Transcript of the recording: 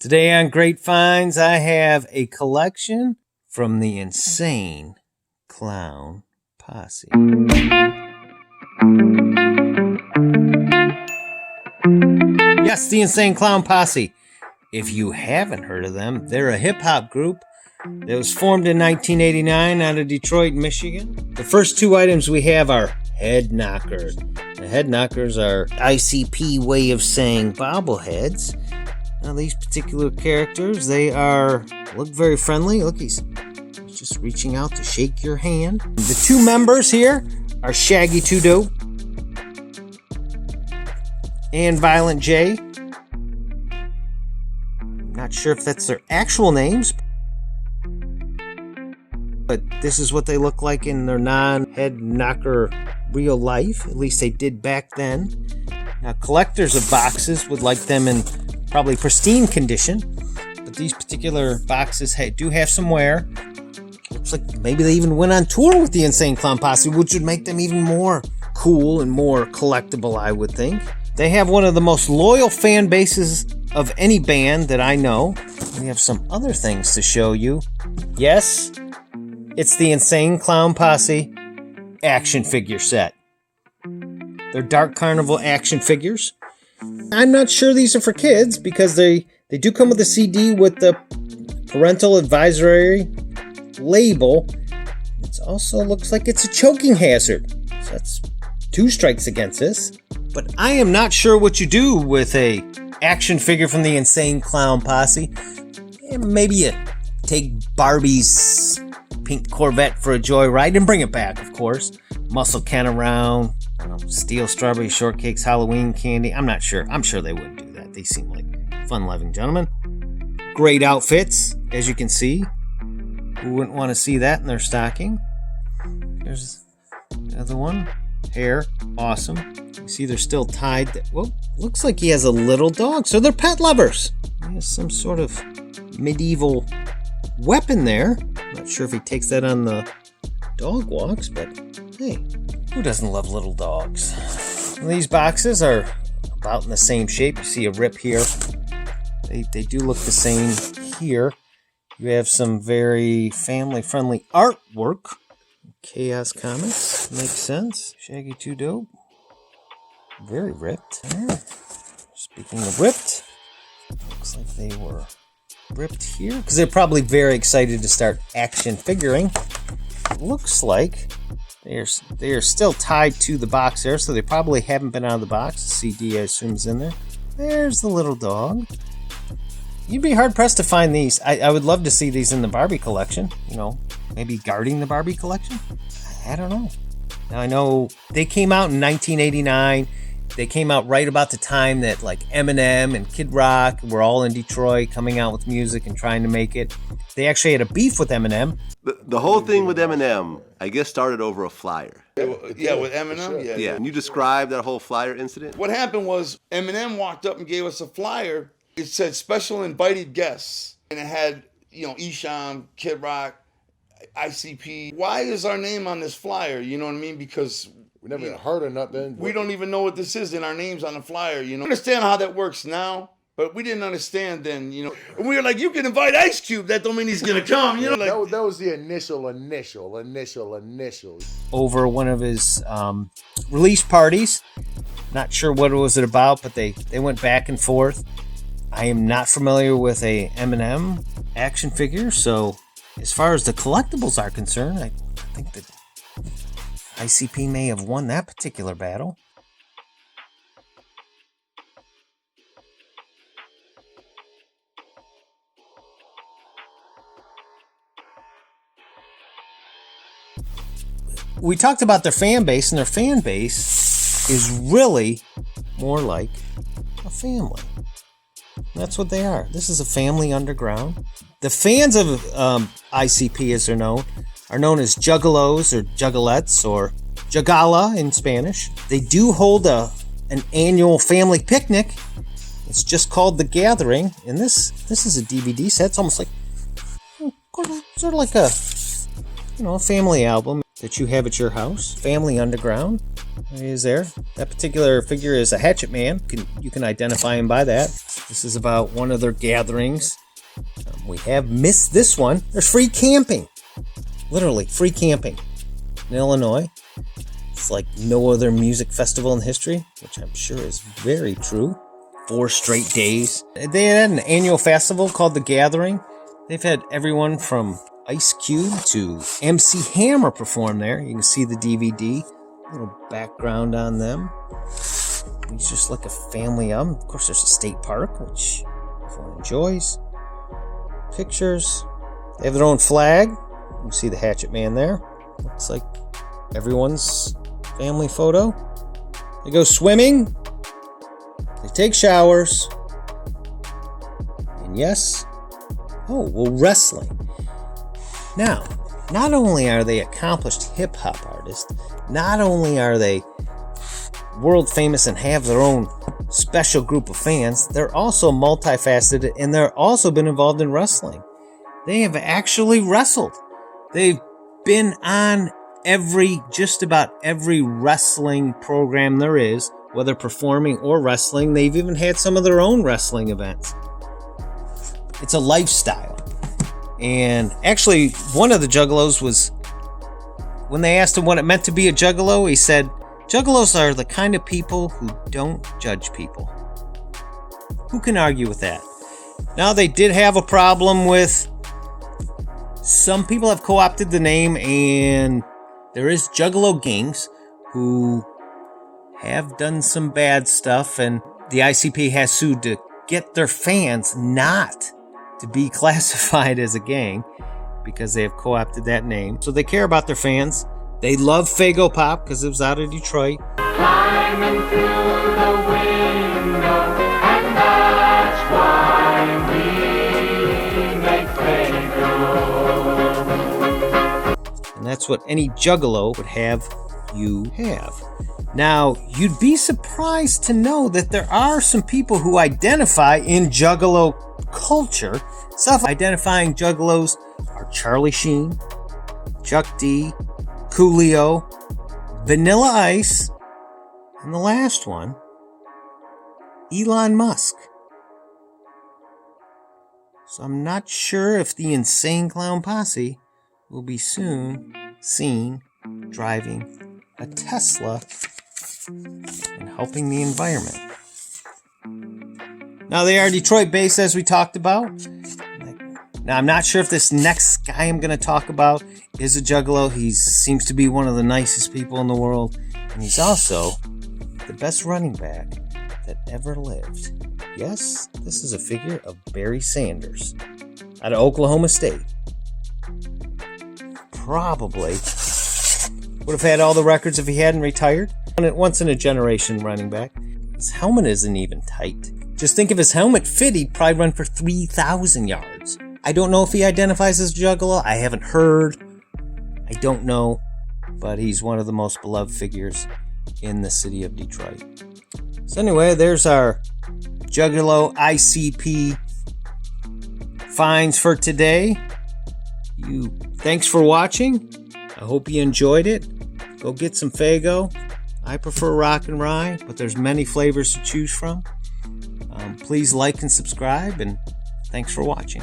Today on Great Finds, I have a collection from the Insane Clown Posse. Yes, the Insane Clown Posse. If you haven't heard of them, they're a hip-hop group that was formed in 1989 out of Detroit, Michigan. The first two items we have are head knockers. The head knockers are ICP way of saying bobbleheads. Now these particular characters, they look very friendly. Look, he's just reaching out to shake your hand. The two members here are Shaggy 2 Dope and Violent J. Not sure if that's their actual names, but this is what they look like in their non-head knocker real life. At least they did back then. Now collectors of boxes would like them in probably pristine condition, but these particular boxes do have some wear. Looks like maybe they even went on tour with the Insane Clown Posse, which would make them even more cool and more collectible, I would think. They have one of the most loyal fan bases of any band that I know. We have some other things to show you. Yes, it's the Insane Clown Posse action figure set. They're Dark Carnival action figures. I'm not sure these are for kids because they do come with a CD with the parental advisory label. It also looks like it's a choking hazard. So that's 2 strikes against this. But I am not sure what you do with a action figure from the Insane Clown Posse. Maybe you take Barbie's pink Corvette for a joyride and bring it back, of course. Muscle Ken around. Steal strawberry shortcakes, Halloween candy. I'm not sure. I'm sure they wouldn't do that. They seem like fun-loving gentlemen. Great outfits, as you can see. Who wouldn't want to see that in their stocking? There's the other one. Hair, awesome. You see they're still tied. Well, looks like he has a little dog, so they're pet lovers. He has some sort of medieval weapon there. Not sure if he takes that on the dog walks, but hey. Who doesn't love little dogs? These boxes are about in the same shape. You see a rip here. They do look the same here. You have some very family-friendly artwork. Chaos Comics. Makes sense. Shaggy 2 Dope. Very ripped. Speaking of ripped, looks like they were ripped here. Because they're probably very excited to start action figuring. Looks like they are still tied to the box there, so they probably haven't been out of the box. The CD, I assume, is in there. There's the little dog. You'd be hard-pressed to find these. I would love to see these in the Barbie collection. You know, maybe guarding the Barbie collection? I don't know. Now, I know they came out in 1989. They came out right about the time that, like, Eminem and Kid Rock were all in Detroit coming out with music and trying to make it. They actually had a beef with Eminem. The whole thing with Eminem, I guess, started over a flyer. Yeah, with Eminem? Sure. Yeah. Can you describe that whole flyer incident? What happened was Eminem walked up and gave us a flyer. It said special invited guests. And it had, Esham, Kid Rock, ICP. Why is our name on this flyer? You know what I mean? Because we never heard of nothing. We don't even know what this is, and our name's on the flyer, I understand how that works now, but we didn't understand then, And we were like, you can invite Ice Cube, that don't mean he's gonna come, Like, that was the initial. Over one of his release parties. Not sure what it was about, but they went back and forth. I am not familiar with a Eminem action figure, so as far as the collectibles are concerned, I think that ICP may have won that particular battle. We talked about their fan base, and their fan base is really more like a family. That's what they are. This is a family underground. The fans of ICP, as they're known, are known as Juggalos or Juggalettes or Juggalo in Spanish. They do hold an annual family picnic. It's just called The Gathering, and this is a DVD set. It's almost like sort of like a family album. that you have at your house. Family Underground is there. That particular figure is a Hatchet Man. You can identify him by that. This is about one of their gatherings. We have missed this one. There's free camping. Literally, free camping in Illinois. It's like no other music festival in history, which I'm sure is very true. 4 straight days. They had an annual festival called The Gathering. They've had everyone from Ice Cube to MC Hammer perform there. You can see the DVD. A little background on them. It's just like a family album. Of course, there's a state park, which everyone enjoys. Pictures. They have their own flag. You can see the Hatchet Man there. Looks like everyone's family photo. They go swimming. They take showers. And yes, wrestling. Now, not only are they accomplished hip-hop artists, not only are they world famous and have their own special group of fans, they're also multifaceted and they're also been involved in wrestling. They have actually wrestled. They've been on just about every wrestling program there is, whether performing or wrestling. They've even had some of their own wrestling events. It's a lifestyle. And actually, one of the Juggalos was, when they asked him what it meant to be a Juggalo, he said, Juggalos are the kind of people who don't judge people. Who can argue with that? Now, they did have a problem with, some people have co-opted the name, and there is Juggalo gangs who have done some bad stuff, and the ICP has sued to get their fans not to be classified as a gang because they have co-opted that name. So they care about their fans. They love Faygo Pop because it was out of Detroit. Climbing through the window, and that's why we make Faygo. And that's what any Juggalo would have you have. Now, you'd be surprised to know that there are some people who identify in Juggalo culture. Self-identifying Juggalos are Charlie Sheen, Chuck D, Coolio, Vanilla Ice, and the last one, Elon Musk. So I'm not sure if the Insane Clown Posse will be soon seen driving a Tesla and helping the environment. Now, they are Detroit-based, as we talked about. Now, I'm not sure if this next guy I'm going to talk about is a Juggalo. He seems to be one of the nicest people in the world. And he's also the best running back that ever lived. Yes, this is a figure of Barry Sanders out of Oklahoma State. Probably would have had all the records if he hadn't retired. Once in a generation running back. His helmet isn't even tight. Just think if his helmet fit, he'd probably run for 3,000 yards. I don't know if he identifies as Juggalo. I haven't heard. I don't know. But he's one of the most beloved figures in the city of Detroit. So anyway, there's our Juggalo ICP finds for today. Thanks for watching. I hope you enjoyed it. Go get some Faygo. I prefer rock and rye, but there's many flavors to choose from. Please like and subscribe, and thanks for watching.